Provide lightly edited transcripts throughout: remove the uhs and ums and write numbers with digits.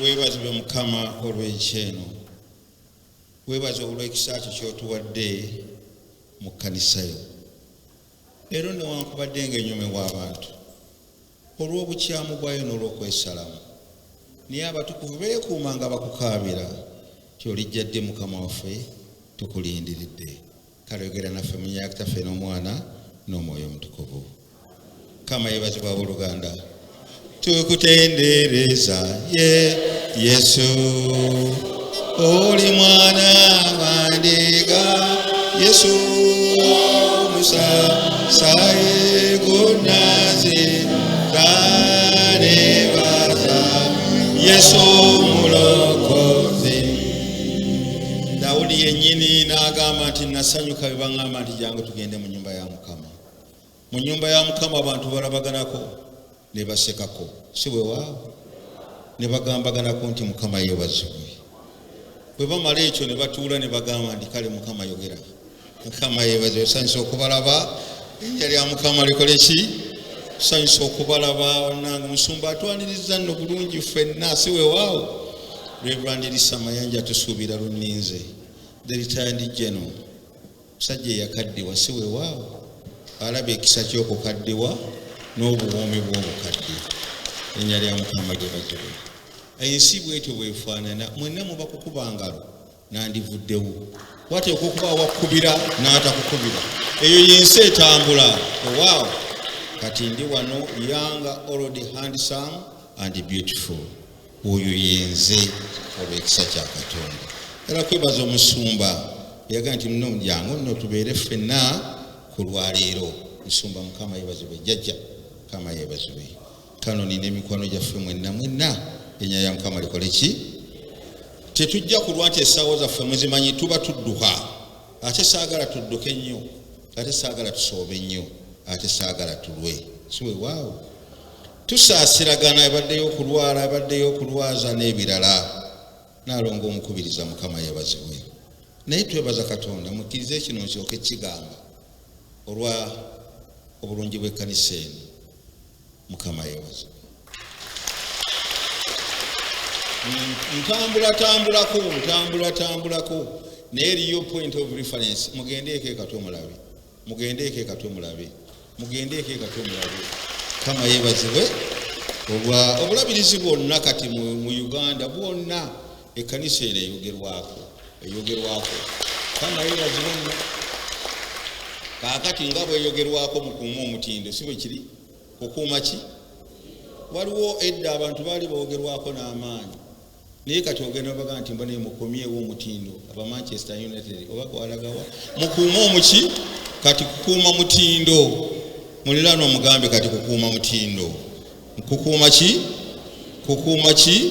weebaze Mukama olw'ekyeno, weebaze olw'ekisa kyo ky'otuwadde mu kkanisa yo. Leero newankubadde ng'enyomebwa abantu olw'obukyamu bwayo n'olw'okwesalamu, naye abatukuvu beekuuma nga bakukaabira ky'olijjadde Mukama waffe tukulindiridde. Kale yogera naffe mu nnyina ya Kitaffe n'Omwana n'Omwoyo Omutukuvu. Mukama yeebazibwa abooluganda. Tukutendereza Yesu, oli mwana wa ndiga. Yesu musasaye gunazi kanebaza. Yesu mulokozi. Daudi yennyini n'agamba nti nasanyuka bwe baŋŋamba nti jangu tugende mu nnyumba ya Mukama. Mu nnyumba ya Mukama abantu balabaganako ne basekako, si bwe waawo, ne bagambaganako nti Mukama yeebazibwe. Bwe bamala ekyo ne batuula ne bagamba nti kale Mukama yogera. Mukama yeebazibwe. Sanyusa okubalaba, erinnya lya Mukama likole ki? Sanyusa okubalaba. Nange Musumba atwaniriza nno bulungi ffenna, si bwe waawo. Reverend Elisa Mayanja tusuubira Luninze, the retired general, musajja eyakaddiwa, si bwe waawo. Alabye ekisa ky'okukaddiwa n'obuwoomi bw'obukadde. Erinnya lya Mukama lyebazibwe. Ensi bwetyo bwefaanana, mwenna muba kukuba ngalo nandivuddewo. Wateekwa okuba wakkubira n'atakukubira. Eyo y'ensi etambula. Waawo, kati ndi wano young, old, handsome and beautiful. Oyo yenze olw'ekisa kya Katonda. Era kwebaza Omusumba yaga nti muno mujjangu nno tubeere ffenna ku lwaleero. Musumba Mukama yeebazibwe. Jjajja Mukama yeebazibwe. Kano nina emikwano gyaffe mwenna erinnya lya Mukama likole ki? Tetujja kulwa nti essaawa zaffe muzimanyi tuba tudduka. Ate saagala tudduke nnyo, ate saagala tusoobe nnyo, ate saagala tulwe, si bwe waawo. Tusaasiragana, ebaddeyo okulwala, ebaddeyo okulwaza n'ebirala. Naalongo omukubiriza Mukama yeebazibwe. Naye twebaza Katonda, mukkirize kino nsooke kigamba olwa obulungi bw'ekkanisa eno. Mukama yeebazibwe. Ntambulako naye eriyo point of reference. Mugendeeko ekati omulabe, mugendeeko ekati omulabe, mugendeeko ekati omulabe. Mukama yeebazibwe. Obulabirizi bwonna kati mu Uganda bwonna ekkanisa eno eyogerwako. Mukama yeebazibwe nnyo. Kaakati nga bweyogerwako mukuuma omutindo, si bwe kiri? Kukuuma ki? Waliwo edda abantu baali boogerwako n'amaanyi, naye kati ogenda baga nti mbona mukomyewo omutindo. Aba Manchester United oba kwalagawa mukuuma omuki? Kati kukuuma mutindo. Muliraano omugambe kati kukuuma mutindo. Kukuuma ki? Kukuuma ki?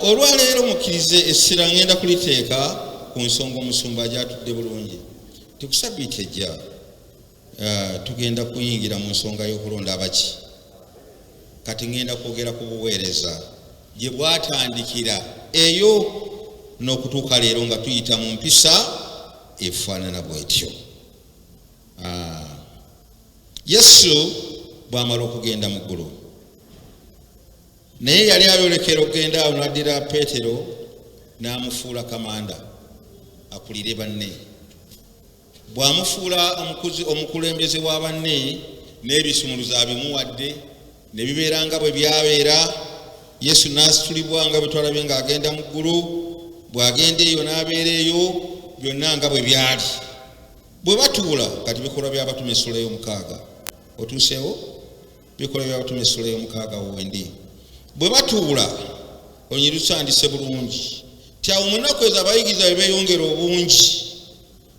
Olwaleero mukkirize essira ngenda kuliteeka ku nsonga Omusumba gy'atudde bulungi. Tukusabiiti ejja tugenda kuyingira mu nsonga y'okulonda abaki. Kati ngenda kwogera ku buweereza gye bwatandikira eyo n'okutuuka leero nga tuyita mu mpisa efaanana bw'etyo. Yesu bw'amala okugenda mu ggulu, naye yali ayolekera okugenda awo n'addira Peetero n'amufuula kamanda akulire banne. Bw'amufuula omukulembeze wa banne n'ebisumuluzo abimuwadde ne bibeera nga bwe byabeera. Yesu n'asitulibwa nga bwe twalabye ng'agenda mu ggulu. Bw'agenda eyo n'abeera eyo byonna nga bwe byali. Bwe batuula kati bikolwa by'abatume essula y'omukaaga. Otuuseewo? Bikolwa by'abatume essula y'omukaaga wendi. Bwe batuula onyirutsandise bulungi ti awo mu nnaku ezo abayigiriza bwe beeyongera obungi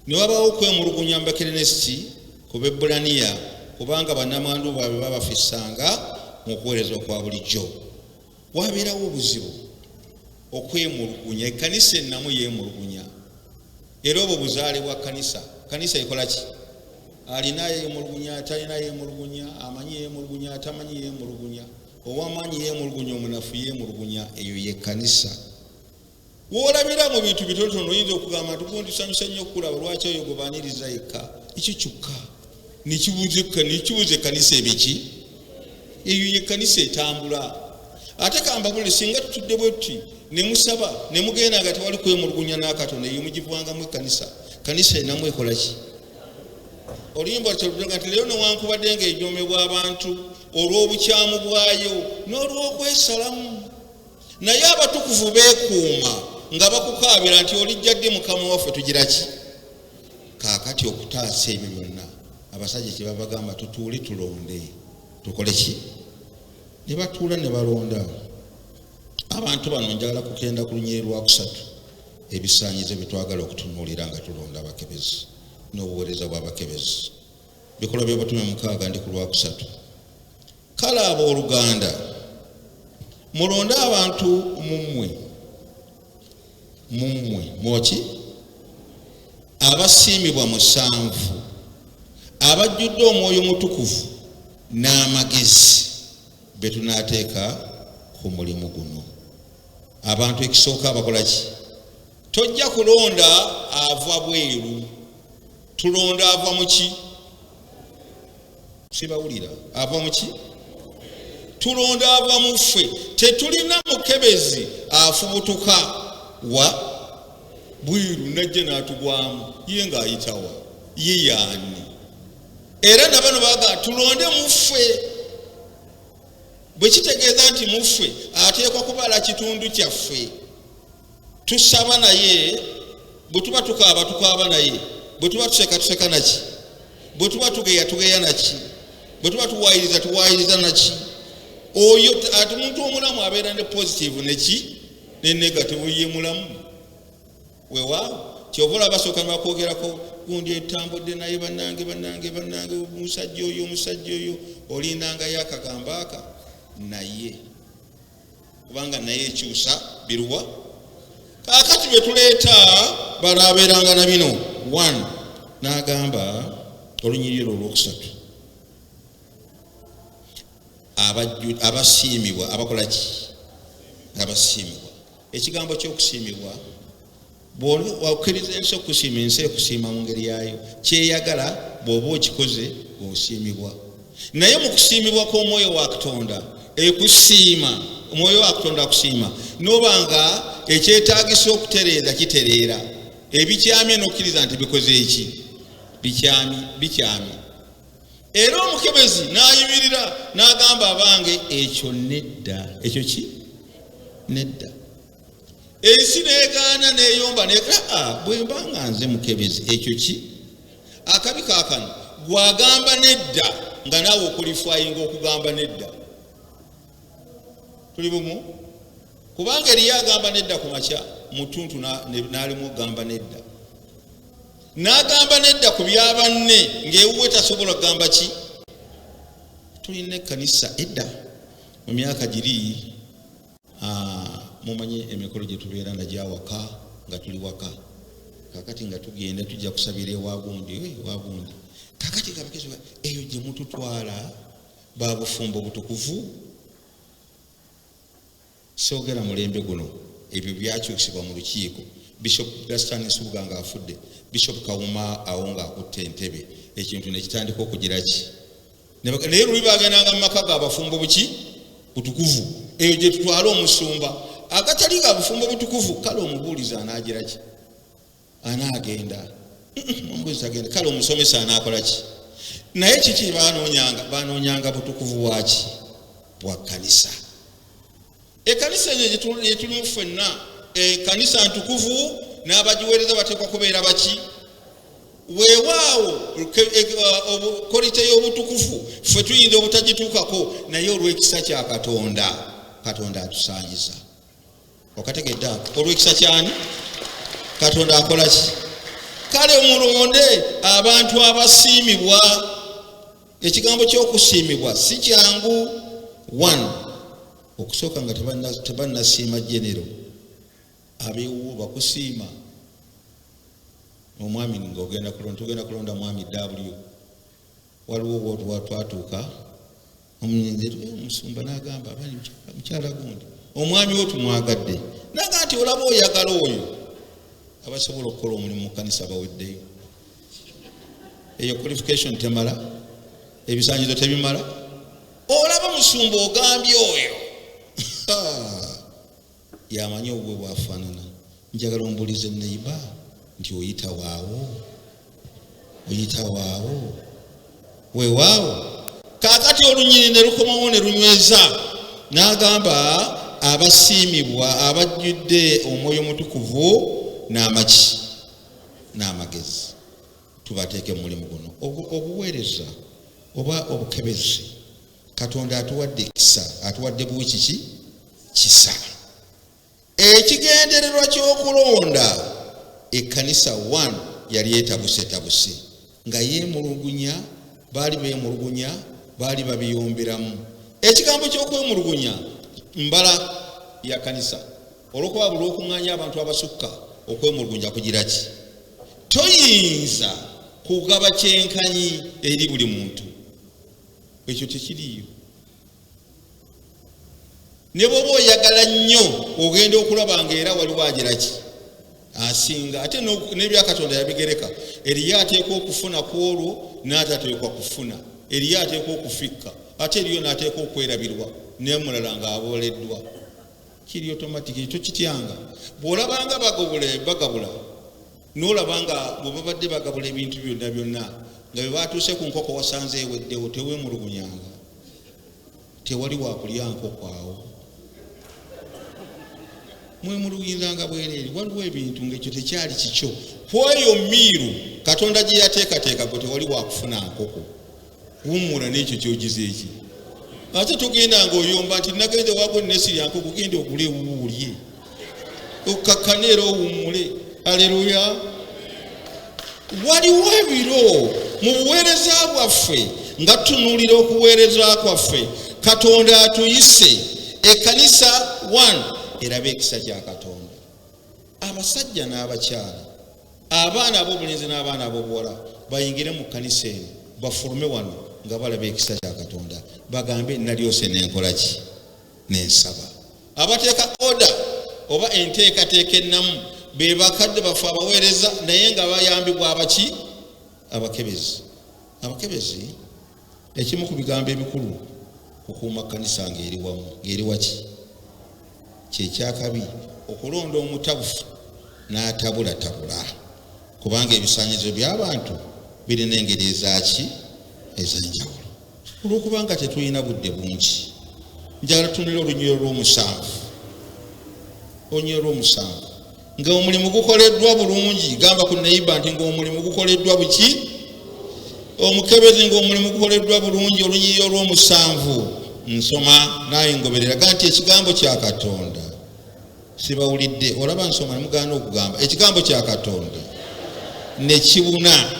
ne wabaawo okwemulugunya mu Bakerenesiti ku Bebbulaniya kubanga bannamwandu baabwe babafissanga mu kuweereza okwa bulijjo. Wabeerawo obuzibu okwemulugunya. Ekkanisa ennamu yeemulugunya. Era obwo buzaale bwa kkanisa. Kkanisa ekola ki? Alina yeemulugunya, atalina yeemulugunya, amanyi yeemulugunya, atamanyi yeemulugunya, ow'amaanyi yeemulugunya, omunafu yeemulugunya. Eyo ye kkanisa. Woolabira mu bintu bitonotono oyinza okugamba nti gundi tusanyusa nnyo okulaba lwaki oyo gwebaaniriza yekka. Ekyo kyokka nekibuuza ekkanisa ebiki? Eyo ye kkanisa etambula. ate kambabule singa tutudde bwetuti ne musaba ne mugenda nga tewali kwemulugunya n'akatonda eyo mugivwangamu ekkanisa kanisa enamu ekola ki oluyimba lutoluga nti leero newankubadde ng'ejoomebwa abantu olw'obukyamu bwayo n'olw'okwesalamu naye abatukuvu beekuuma nga bakukaabira nti olijja ddi mukama waffe tugira ki kaakati okutaasa ebyo byonna abasajja kye babagamba tutuule tulonde tukole ki ne batuula ne balonda abantu bano njagala kugenda ku lunyiri lwakusatu ebisaanyizo byetwagala okutunuulira nga tulonda abakebezi n'obuweereza bw'abakebezi bikolwa by'abatume 6 ndi ku lwakusatu kale abooluganda mulonde abantu mummwe mwoki abasiimibwa 7 abajjudde omwoyo mutukuvu n'amagezi betunaateeka ku mulimu guno abantu ekisooka abakola ki tojja kulonda ava bweru tulonda ava mu ki sibawulira ava mu ki tulonda ava mu ffe tetulina mukebezi afubutuka wa bwiru najja n'atugwamu ye ng'ayitawa ye yaani era nabano baga tulonde mu ffe bwe kitegeeza nti mu ffe ateekwa kubala kitundu kyaffe tusaba naye bwe tuba tukaaba tukaaba naye bwe tuba tuseka tuseka naki bwe tuba tugeya tugeya naki bwe tuba tuwaayiriza tuwaayiriza naki oyo ati omuntu omulamu abeera ne positive neki ne negative ye mulamu weewaawo kyova olaba basooka ne bakwogerako gundi etambudde naye bannange omusajja oyo olindangayo akagamba aka naye kubanga naye ekyusa biruwa kaakati betuleeta balaabeeranga na bino 1 n'agamba olunyiriro olwokusatu abasiimibwa abakola ki abasiimibwa ekigambo ky'okusiimibwa bw'okkiriza ensi okusiima ensi ekusiima mu ngeri yayo kyeyagala bw'oba okikoze bw'osiimibwa naye mu kusiimibwa kw'omwoyo wa katonda ekusiima omwoyo wa katonda akusiima n'obanga ekyetaagisa okutereeza kitereera ebikyamye n'okkiriza nti bikoze eki bikyamye era omukebezi n'ayimirira n'agamba abange ekyo nedda ekyo ki nedda ensi neegaana neeyomba bwe mba nga nze mukebezi ekyo ki akabi kaakano gwagamba nedda nga naawe okulifayinga okugamba nedda tuli bumu kubanga eriyo agamba nedda ku makya mutuntu n'alimu okugamba nedda n'agamba nedda ku byabanne ng'ewuwe tasobola kugamba ki tulina ekkanisa edda mu myaka giri mumanyi emikolo gye tubeera nagyawaka nga tuli waka kakati nga tugenda tujja kusabira ewagundi kakati nga bakezi eyo gye mututwala babufumbo butukuvu soogera mulembe guno ebyo byakyusibwa mu lukiiko Bishop Gaston Nsubuga nga afudde Bishop Kawuma awo nga akutte entebe ekintu nekitandika okugira ki naye luli bagendanga mu maka g'abafumbo butukuvu eyo gye tutwala omusumba agatali ga bufumbo butukuvu kale omubuuliza anaagira ki anaagenda omubuuliza agenda kale omusomesa anaakola ki naye kiki banoonyanga butukuvu bwaki bwa kanisa ekkanisa enyo gyetulimu ffenna ekkanisa ntukuvu n'abagiweereza bateekwa kubeera baki weewaawo kolite y'obutukuvu ffe tuyinza obutagituukako naye olw'ekisa kya katonda atusaanyiza okategedde olw'ekisa kyani katonda akola ki kale mulonde abantu abasiimibwa ekigambo ky'okusiimibwa si kyangu 1 okusooka nga tebannasiima genero abeewuwo bakusiima omwami tugenda kulonda mwami W waliwo twatuuka omusumba n'agamba abali mukyala gundi omwami wo tumwagadde naga nti olaba oyagala oyo abasobola okukola omulimu mu kanisa baweddeyo eyo qualification temala ebisaanyizo tebimala olaba musumba ogambye oyo yamanyi obwe bwafaanana. Njagala ombulize neiba nti oyita waawo weewaawo. Kaakati olunyiri ne lukomawo ne lunyweza n'agamba abasiimibwa abajjudde omwoyo mutukuvu n'amagezi tubateeke mu mulimu guno. Obuweereza oba obukebezi Katonda atuwadde kisa, atuwadde buwiki kisa. Ekigendererwa ky'okulonda ekkanisa 1 yali etabuse nga yeemulugunya, baali beemulugunya, baali babiyomberamu. Ekigambo ky'okwemulugunya mbala ya kanisa olwokuba buli okuŋŋaanya abantu abasukka okwemulugunya kugira ki? Toyinza kugaba kyenkanyi eri buli muntu, ekyo tekiriyo. Ne bw'oba oyagala nnyo ogenda okulaba ng'era waliwo agira ki asinga. Ate n'ebya Katonda yabigereka. Eriyo ateekwa okufuna ku olwo n'atateekwa kufuna. Eriyo ateekwa okufikka ate eriyo n'ateekwa okwerabirwa n'emulala ng'abooleddwa. Kiri otomatiki, ekyo kityanga. Bw'olabanga bagabula n'olabanga bwe babadde bagabula ebintu byonna nga bwe baatuuse ku nkoko wasanze eweddewo, teweemulugunyanga. Tewali wakulya nkoko awo, mwemulugunyizanga bwereere. Waliwo ebintu ng'ekyo tekyali kikyo. Kweyo miiru Katonda gye yateekateeka gwe tewali wakufuna nkoko. Wummula n'ekyo kyogize eki. Ate tugenda ng'oyomba nti nagenze wako nesirya nkoko, genda ogule ewuwulye okakkane era owummule. Aleluya. Waliwo ebiro mu buweereza bwaffe nga tutunuulira okuweereza kwaffe Katonda atuyise ekkanisa 1 erabe ekisa kya Katonda. Abasajja n'abakyala, abaana ab'obulenzi n'abaana ab'obuwala bayingire mu kkanisa eno, bafulume wano nga balaba ekisa kya Katonda, bagambe nalyose n'enkola ki n'ensaba. Abateeka oda oba enteekateeka ennamu be bakadde bafe abaweereza naye nga bayambibwa abaki abakebezi. Abakebezi ekimu ku bigambo ebikulu kukuuma kkanisa ng'eri wamu, ng'eri waki kyekyakabi okulonda omutabufu n'atabulatabula, kubanga ebisaanyizo by'abantu birina engeri ezaki ez'enjawulo. Olw'okubanga tetulina budde bungi, njagala tunulira olunywero lw'omusanvu. Olunywero lw'omusanvu nga omulimu gukoleddwa bulungi. Gamba ku neiba nti ng'omulimu gukoleddwa buki? Omukebezi ng'omulimu gukoleddwa bulungi. Olunyiriri olw'omusanvu nsoma naye ngoberera ga nti ekigambo kya Katonda sibawulidde. Olaba nsoma ne mugaana okugamba ekigambo kya Katonda ne kibuna.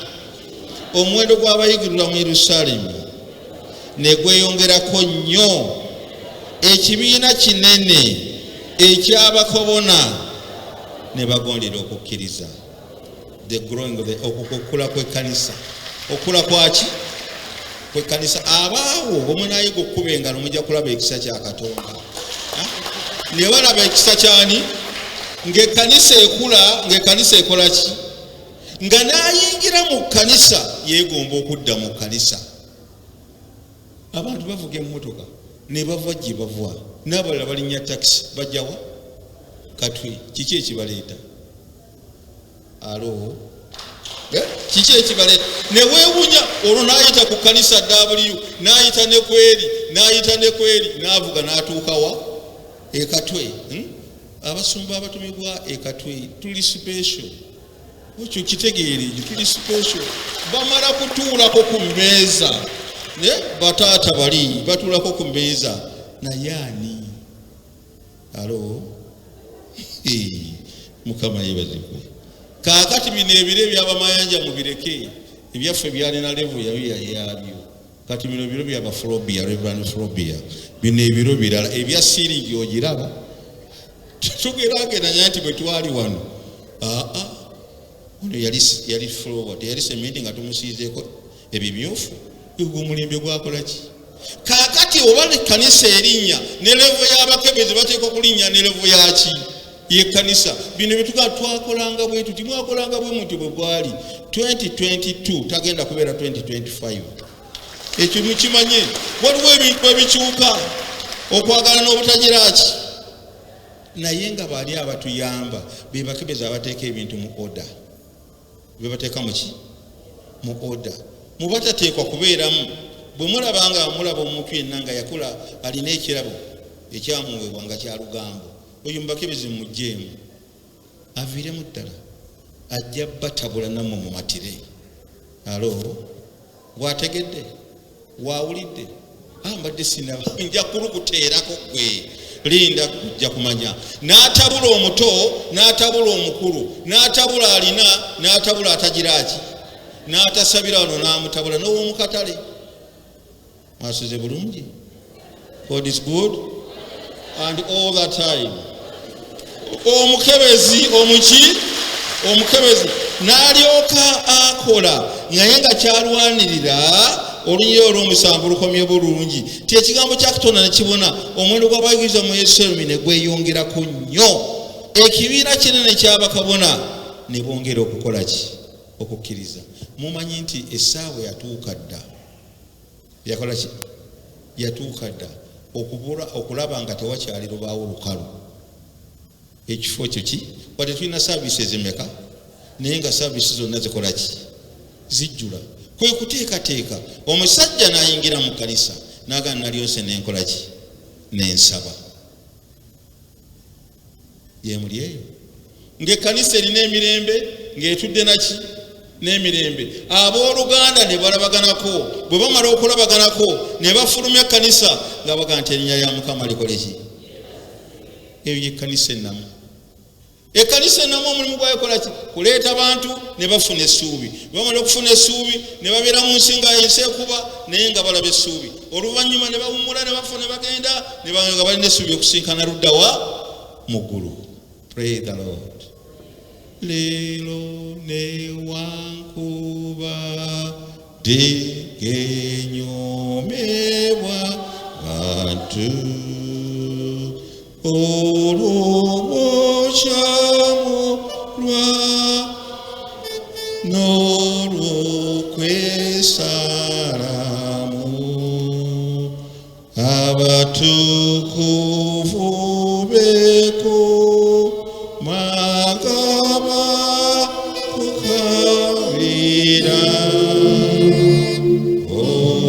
Omuwendo gw'abayigirwa mu Yerusaalemi ne gweyongerako nnyo. Ekibiina kinene eky'abakobona ne bagondera okukkiriza. The growing of the okukula kw'ekkanisa. Okula kwaki kw'ekkanisa. Abaawo bwe munaayiga okkuba engalo mujja kulaba ekisa kya Katonda. Ne balaba ekisa kyani? Ng'ekkanisa ekula, ng'ekkanisa ekola ki? Nga n'ayingira mu kkanisa yeegomba okudda mu kkanisa. Abantu bavuga emmotoka ne bava gye bava, n'abalala balinnya takisi bajja wa? Katwe. Kiki ekibaleeta? Alo? Kiki ekibaleeta? Ne weewunya olwo n'ayita ku kkanisa W, n'ayita ne kweri, n'avuga n'atuuka wa? Ekatwe. Abasumba abatumibwa ekatwe tuli special. Ekyo kitegeere, tuli special. Bamala kutuulako ku mmeeza, bataata bali batuulako ku mmeeza, naye ani? Alo? Mukama yeebazibwe. Kaakati bino ebiro ebyabamayanja mubireke, ebyaffe byalina level yabyo. Kati bino ebiro byabafulobia, Reverend Flobia, bino ebiro birala ebya siringi ogiraba. Tugeraageranya nti bwe twali wano, ono yali forward, yali sementi nga tumusiizeeko ebimyufu. Egwo omulembe gwakola ki? Kaakati oba ekkanisa erinnya ne level y'abakebezi bateekwa kulinnya ne level yaki y'ekkanisa. Bino bye twakolanga bwe tuti, mwakolanga bwe muti bwe bwali 2022 tagenda kubeera 2025. Ekyo mukimanye, waliwo ebintu ebikyuka. okwagala n'obutagira ki naye nga bali abatuyamba be bakebeza abateeka ebintu mu order be bateeka mu order mubatateekwa kubeeramu bwe mulabanga mulaba omuntu yenna nga yakula alina ekirabo ekyamuweebwa nga kya lugambo oyo mubakebezi mujjeemu aviiremu ddala ajja batabula nammwe mu matire alo bwategedde wawulidde mbadde sinaba nja kulukuteerako gwe linda kujja kumanya n'atabula omuto n'atabula omukulu n'atabula alina n'atabula atagiraki n'atasabira wano n'amutabula n'ow'omukatale mwasuze bulungi. God is good and all the time. Omukebezi n'alyoka akola naye nga kyalwanirira olunyi olw'omusanvu lukomye bulungi ti ekigambo kya Katonda ne kibona omuwendo gw'abayigirizwa mu Yerusalemu ne gweyongerako nnyo ekibiina kinene ky'abakabona ne bongera okukola ki okukkiriza. Mumanyi nti essaawa yatuuka dda yakola ki yatuuka dda okulaba nga tewakyali lubaawo lukalu ekifo ekyo ki wadde tulina saavisi ezimeka naye nga saavisi zonna zikola ki zijjula kwe kuteekateeka omusajja n'ayingira mu kkanisa n'agamba nalyonse nenkola ki nensaba yemuli eyo ng'ekkanisa erina emirembe ng'etudde naki n'emirembe abooluganda ne balabaganako bwe bamala okulabaganako ne bafulumya ekkanisa nga baga nti erinnya lya Mukama likole ki eyo y'ekkanisa ennamu. Ekkanisa ennamu omulimu gwayo kola ki kuleeta bantu ne bafuna essuubi bwe bamala okufuna essuubi ne babeera mu nsi nga ensi ekuba naye nga balaba essuubi oluvannyuma ne bawummula ne bafa ne bagenda ne nga balina essuubi okusinkana luddawa mu ggulu. Praise the Lord. Leero newankubadde genyomebwa bantu olw'obukyamulwa n'olw'okwesalamu abatukuvu beko magaba kukabira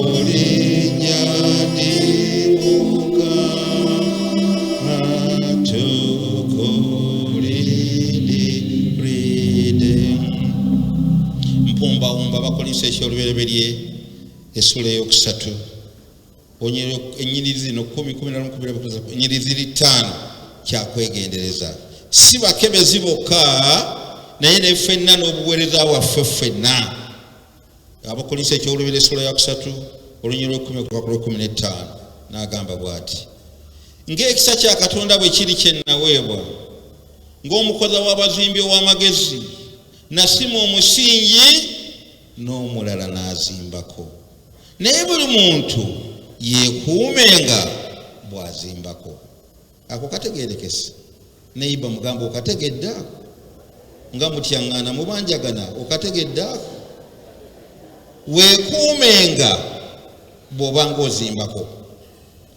olinnya ndimuka Mpumbawumba Abakolinso eky'olubereberye essula eyokusatu ennyiriri zino 10 ennyiriri 5 kyakwegendereza si bakebezi bokka naye ne ffenna n'obuweereza waffe ffenna. Abakolinso eky'olubereberye essula eyokusatu olunyiriri 10:15 n'agamba bw'ati ng'ekisa kya Katonda bwe kiri kye naweebwa ng'omukozi w'abazimbi ow'amagezi nasima omusingi n'omulala n'azimbako naye buli muntu yeekuumenga bw'azimbako. Ako kategeerekese neiba mugamba okategedde ako nga mutyaŋŋaana mubanjagana okategedde ako weekuumenga bw'obanga ozimbako.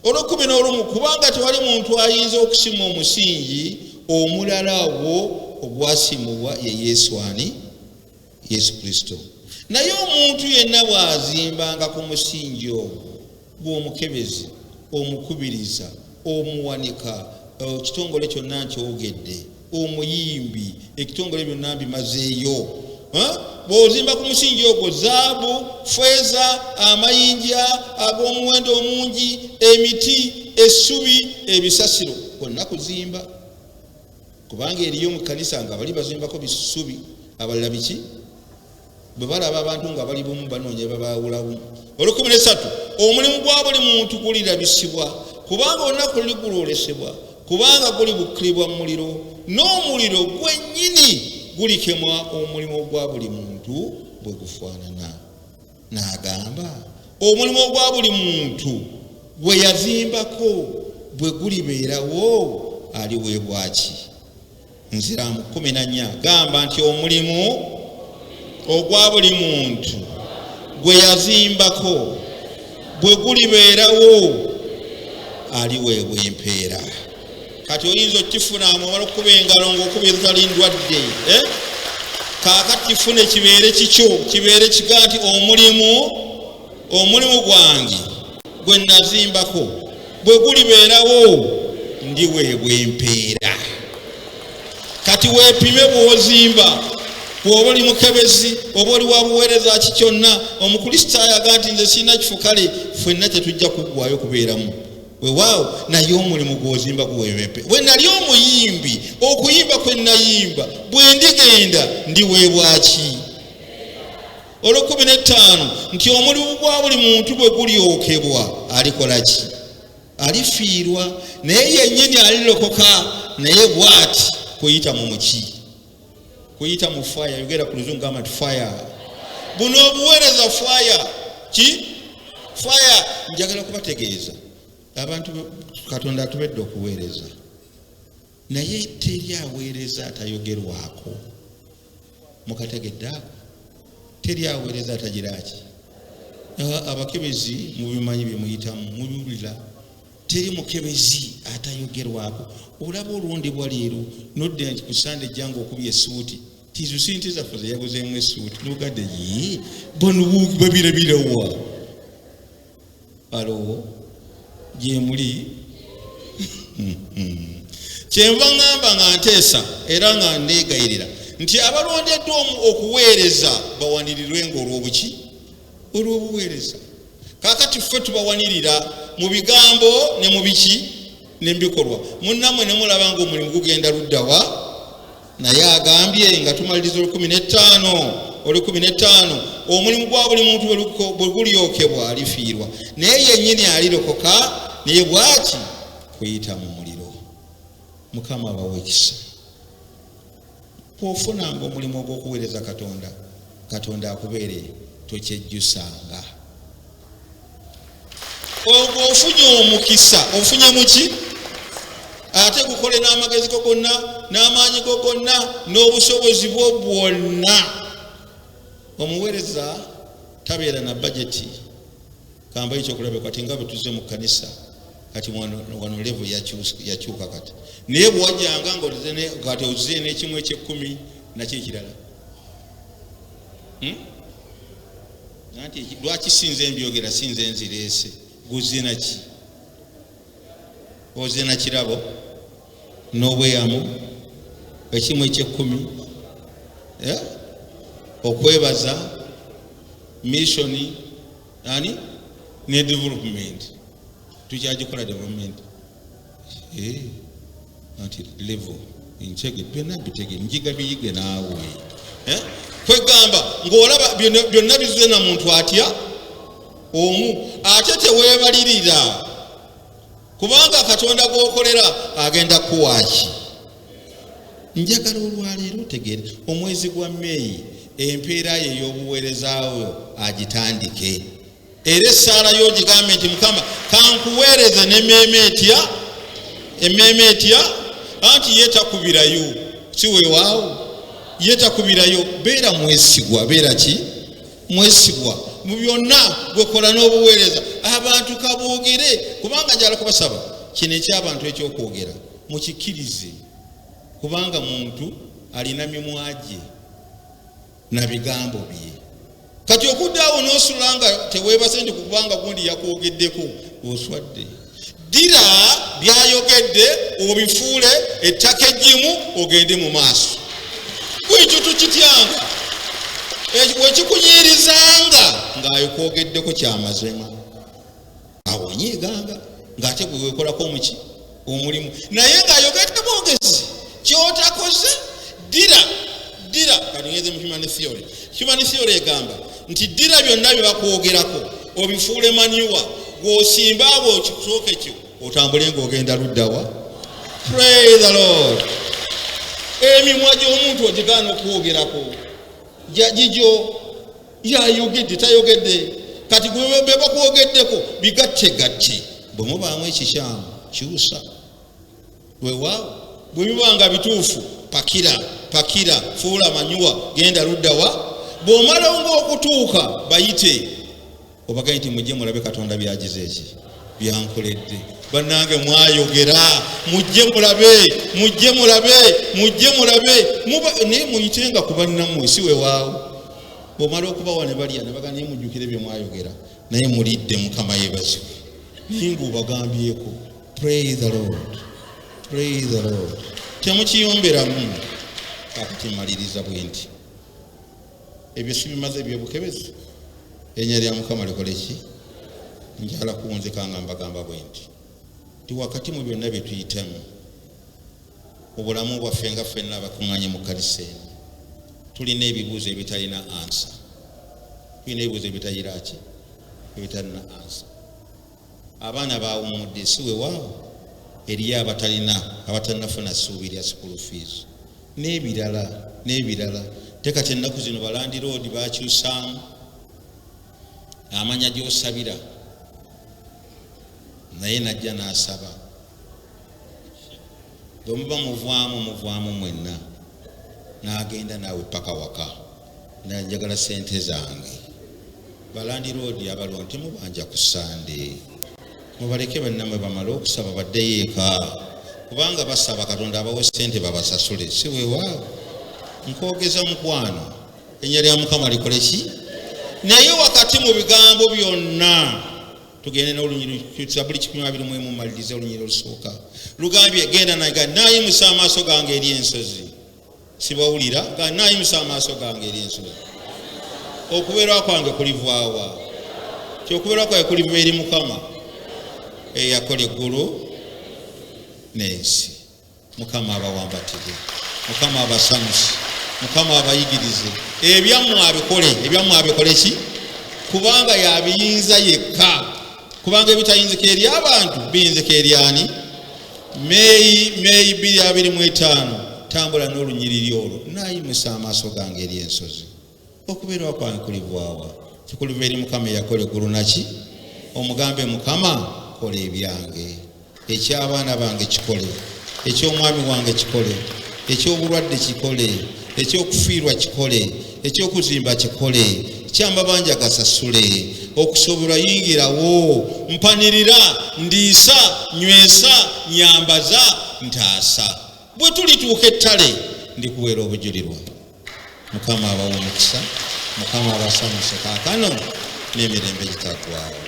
Olw'ekkumi n'olumu kubanga tewali muntu ayinza okusima omusingi omulala wo ogwasimibwa ye Yesu ani Yesu Kristo. Naye omuntu yenna bw'azimbanga ku musingi ogwo gw'omukebezi omukubiriza omuwanika ekitongole kyonna nkyogedde omuyimbi ekitongole byonna mbimazeeyo bw'ozimba ku musingi ogwo zaabu feeza amayinja ag'omuwendo omungi emiti essubi ebisasiro kwonna kuzimba kubanga eriyo mu kkanisa nga bali bazimbako bisubi abalala biki bwe balaba abantu nga bali bumu banoonya babawulamu. Olw'13 omulimu gwa buli muntu gulirabisibwa kubanga olunaku luli gulwolesebwa kubanga guli bukkiribwa mu muliro n'omuliro gwennyini gulikemwa omulimu gwa buli muntu bwe gufaanana. N'agamba omulimu ogwa buli muntu gwe yazimbako bwe gulibeerawo aliweebwa ki? Nziraamu 14 gamba nti omulimu ogwa buli muntu gwe yazimbako bwe gulibeerawo aliweebwa empeera. Kati oyinza okifuna amawala okuba engalo ng'okuba ezitali ndwadde. Kaakati kifune kibeere kikyo, kibeere kiga nti omulimu gwange gwe nazimbako bwe gulibeerawo ndiweebwa empeera. Kati weepime bw'ozimba, bw'oba oli mukebezi oba oli wa buweereza ki kyonna, omukristaayo aga nti nze sirina kifo, kale ffenna tetujja kuggwayo kubeeramu. Weewaawo naye omulimu gw'ozimba guweebwa empeera. Bwe nali omuyimbi, okuyimba kwe nayimba bwe ndigenda ndiweebwa ki? Olw'okumi n'ettaano nti omulimu gwa buli muntu bwe gulyokebwa alikola ki? Alifiirwa. Naye yennyini alirokoka, naye bw'ati kuyita mu muki, kuyita mu fire. Yogera ku luzungu gamba nti fire. Buno obuweereza fire ki? Fire. Njagala kubategeeza abantu Katonda atubedde okuweereza, naye teri aweereza atayogerwako. Mukategedde ako? Teri aweereza atagira ki? Abakebezi mubimanyi bye muyitamu, mubiwulira. Teri mukebezi atayogerwako. Olaba olwondebwa leero nodde nti ku Sande jange okubya essuuti tizo sente zaffe ze yaguzeemu essuuti nogadde ye bano babirabirawa. Alo gye muli. Kyenva ngamba nga nteesa era nga nneegayirira nti abalondeddwa okuweereza bawanirirwenga olw'obuki? Olw'obuweereza. Kaakati ffe tubawanirira mu bigambo ne mu biki ne mu bikolwa. Munnammwe ne mulaba ng'omulimu gugenda luddawa, naye agambye nga tumaliriza olw'ekumi-n'ettaano omulimu gwa buli muntu bwe gulyokebwa alifiirwa, naye yennyini alirokoka, naye bw'ati kuyita mu muliro. Mukama abawe ekisa. Bw'ofunanga omulimu ogw'okuweereza Katonda, Katonda akubeere tokyejjusanga. Ogwo ofunye omukisa, ofunye muki? Ate gukole n'amagezi go gonna, n'amaanyi go gonna, n'obusobozi bwo bwonna. Omuweereza tabeera na bajeti. Kamba ekyo kulabe kati nga bwe tuzze mu kkanisa, kati wano level yakyuka kati. Naye bw'ojjanga ng'ate ozze n'ekimu eky'ekkumi nakyo ekirala. Nanti lwaki sinze mbyogera, sinze nzireese? Guzina ki? Ozina kirabo n'obweyamu ekimu eky'ekkumi, okwebaza, missioni ne development. Tukyagikola development anti level inchege byonna bitegere njiga biyige naawe kwegamba ng'olaba byonna bizuze na muntu atya omu ate teweebalirira, kubanga Katonda gw'okolera agenda kuwaaki. Njagala olwaleero otegeere omwezi gwa Meeyi empeera ye ey'obuweerezaawo agitandike, era essaala y'ogigambe nti Mukama kankuweereze n'emmeeme etya anti yeetakubirayo. Si weewaawo yeetakubirayo. Beera mwesigwa. Beera ki? Mwesigwa mu byonna gwekola n'obuweereza. Abantu kaboogere, kubanga njala kubasaba kino eky'abantu ekyokwogera mukikkirize, kubanga muntu alina mimwa gye na bigambo bye. Kati okuddaawo n'osulanga teweebase nti kubanga gundi yakwogeddeko, oswadde. Ddira byayogedde obifuule ettaka eggimu ogende mu maaso. Bwekyo tukityanga. Wekikunyirizanga ng'ayokwogeddeko kyamazima awonyeeganga ng'ate bwe weekolako muki omulimu, naye ng'ayogedde bwogezi kyotakoze. Ddira kati ngeze mu human theory egamba nti ddira byonna bye bakwogerako obifuule manyiwa, gw'osimba abo okisooke kyo otambule ng'ogenda luddawa. Praise the Lord. Emimwa gy'omuntu ogigaana okwogerako jajijjo yayogedde tayogedde, kati gwe bakwogeddeko bigatte. Bwe mubaamu ekikyamu kyusa. Weewaawo bwe bibanga bituufu pakira fuula manyuwa genda luddawa. Bw'omalawo ng'okutuuka bayite obagaye nti mujje mulabe Katonda byagize eki byankoledde. bannange mwayogera mujje mulabe naye muyitenga ku bannammwe si weewaawo bw'omala okubawa ne balya ne bagana naye mujjukire bye mwayogera naye mulidde Mukama yeebazibwe naye ng'obagambyeko. Praise the Lord. Temukiyomberamu. Kakati maliriza bwe nti ebyo si bimaze ebyobukebezi. Erinnya lya Mukama likole ki? Njala kuwunzika nga mbagamba bwe nti ti wakati mu byonna bye tuyitamu obulamu bwaffe nga ffenna abakuŋŋaanye mu kkanisa eno tulina ebibuuzo ebitalina ansa. Tulina ebibuuzo ebitalina ansa. Abaana baawummudde si weewaawo eriyo abatalina ssuubi lya school fees n'ebirala. Tekati ennaku zino balandi road bakyusaamu amanya gy'osabira naye najja n'asaba bwe muba muvaamu mwenna n'agenda naawe paka waka nanjagala sente zange. Balandi road abalonde temubanja ku Sande mubaleke bannamwe bamale okusaba baddeyo eka kubanga basaba Katonda abawe sente babasasule si weewaawo. Nkwogeza mukwano erinnya lya Mukama likole ki? Naye wakati mu bigambo byonna tugende n'olunyiriri Zabuli 22 malirize olunyiriri olusooka lugambye genda nayimusa amaaso gange eri ensozi. Sibawulira nayimusa amaaso gange eri ensozi. Okubeerwa kwange kulivaawa? Okubeerwa kwange kuliva eri Mukama eyakola eggulu n'ensi. Mukama abawambatire, Mukama abasanyuse, Mukama abayigirize. Ebyammwe abikole ki? Kubanga yabiyinza yekka. Kubanga ebitayinzika eri abantu biyinzika eri ani? Meyi 2025 tambula n'olunyiriri olwo nayimusa amaaso gange eri ensozi. Okubeerwa kwange kulivaawa? Kikuliva eri Mukama eyakola eggulu naki? Omugambe Mukama kola ebyange, eky'abaana bange kikole, eky'omwami wange kikole, eky'obulwadde kikole, ekyokufiirwa kikole, ekyokuzimba kikole, eky'amabanja gasasule, okusobola yingirawo, mpanirira, ndiisa, nywesa, nyambaza, ntaasa. Bwe tulituuka ettale ndikuweera obujulirwa. Mukama abawa omukisa, Mukama abasanyuse kaakano n'emirembe gitaggwaawo.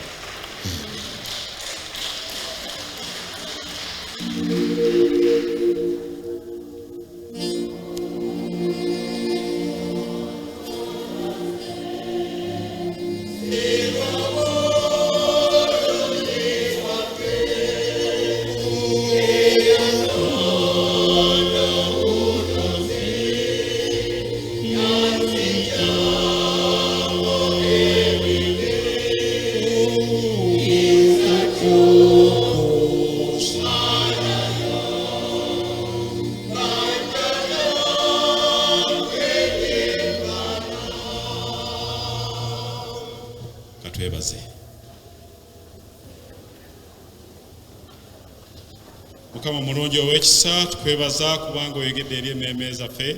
Mukama mulungi ow'ekisa tukwebaza kubanga oyegedde eri emmeeme zaffe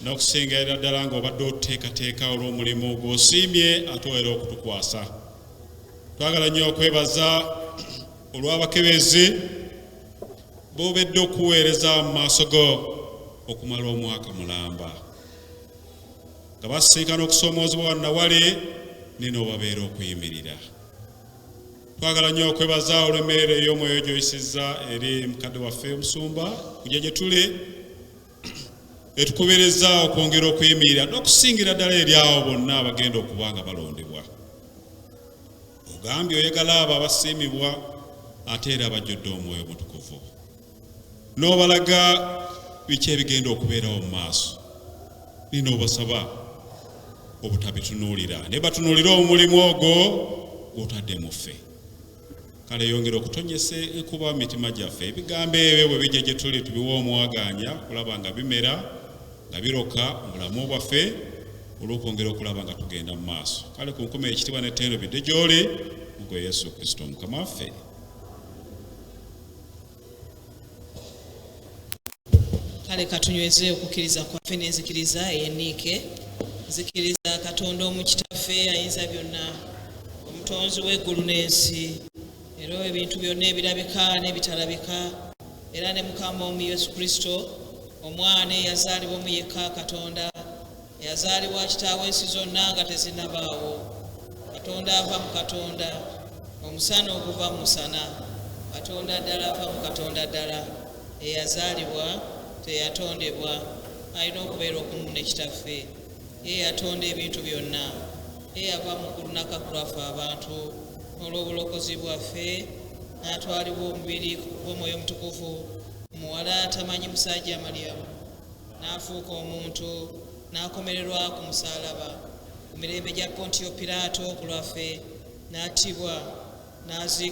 n'okusinga era ddala ng'obadde oteekateeka olw'omulimu gw'osiimye ate era okutukwasa. Twagala nnyo okwebaza olw'abakebezi b'obedde okuweereza mu maaso go okumala omwaka mulamba nga basisinkana okusoomoozebwa wannawale nina obabeera okuyimirira. Twagala nnyo okwebaza olw'emmeere ey'omwoyo gy'oyisizza eri mukadde waffe omusumba kujja gye tuli etukubereza okwongera okuyimirira n'okusingira ddala eri awo bonna abagenda okuba nga balondebwa. Ogambye oyagala abo abasiimibwa ate era abajjudde omwoyo mutukuvu n'obalaga biki ebigenda okubeerawo mu maaso. Nina obasaba obutabitunuulira ne batunuulira omulimu ogwo gw'otadde mu ffe. Kale yongera okutonyesa kuba mitima gyaffe ebigambo ebyo bwe bijja gye tuli tubiwa omwaganya kulaba nga bimera nga biroka obulamu bwaffe olw'okwongera okulaba nga tugenda mu maaso. Kale ku nkumi ekitiibwa n'ettendo bidde gy'oli mu gwe Yesu Kristo Mukama waffe. Kale katunyweze okukkiriza kwaffe n'enzikiriza ey'enniike. Nzikiriza Katonda omu kitaffe ayinza byonna, omutonzi w'eggulu n'ensi, era era ebintu byonna ebirabika n'ebitalabika, era ne Mukama omu Yesu Kristo, omwana eyazaalibwa mu yekka Katonda, eyazaalibwa kitaawe ensi zonna nga tezinnabaawo, Katonda ava mu Katonda, omusana oguva mu musana, Katonda ddala ava mu Katonda ddala, eyazaalibwa teyatondebwa, alina okubeera okumu ne Kitaffe. Ye yatonda ebintu byonna, ye yava mu ggulu n'akagulu lwaffe abantu olw'obulokozi bwaffe, n'atwalibwa omubiri gw'Omwoyo Mutukuvu, muwala atamanyi musajja Maliyamu, n'afuuka omuntu, n'akomererwa ku musaalaba ku mirembe gya Pontiyo Piraato ku lwaffe, n'attibwa, n'aziikibwa